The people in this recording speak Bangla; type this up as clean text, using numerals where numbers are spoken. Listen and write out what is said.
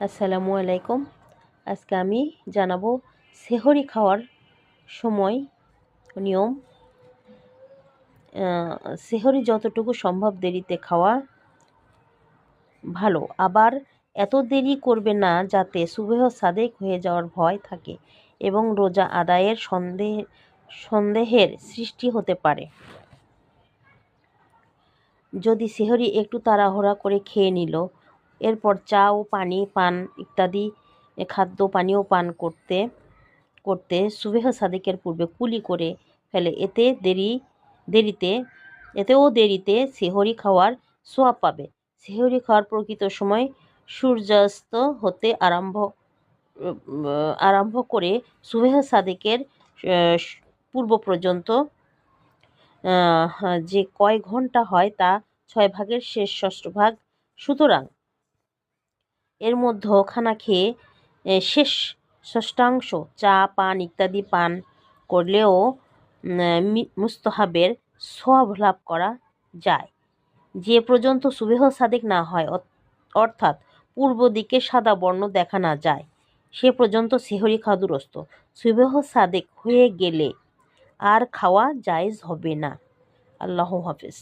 আসসালামু আলাইকুম। আজকে আমি জানাবো সেহরি খাওয়ার সময় নিয়ম। সেহরি যতটুকু সম্ভব দেরিতে খাওয়া ভালো, আবার এত দেরি করবে না যাতে সুবহ সাদেক হয়ে যাওয়ার ভয় থাকে এবং রোজা আদায়ের সন্দেহের সৃষ্টি হতে পারে। যদি সেহরি একটু তাড়াহুড়া করে খেয়ে নিল, এরপর চা ও পানি পান ইত্যাদি খাদ্য পানীয় পান করতে করতে সুবহ সাদেকের পূর্বে কুলি করে ফেলে, দেরিতে সেহরি খাওয়ার সোয়াব পাবে। সেহরি খাওয়ার প্রকৃত সময় সূর্যাস্ত হতে আরম্ভ করে সুবহ সাদেকের পূর্ব পর্যন্ত যে কয় ঘন্টা হয় তা 6 ভাগের শেষ ষষ্ঠ ভাগ। সুতরাং এর মধ্যে খানা খেয়ে শেষ ষষ্ঠাংশ চা পান ইত্যাদি পান করলেও মুস্তাহাবের সওয়াব লাভ করা যায়। যে পর্যন্ত সুবহ সাদেক না হয়, অর্থাৎ পূর্ব দিকে সাদা বর্ণ দেখা না যায়, সে পর্যন্ত সেহরি খাওয়া দুরস্ত। সুবহ সাদেক হয়ে গেলে আর খাওয়া জায়েজ হবে না। আল্লাহ হাফেজ।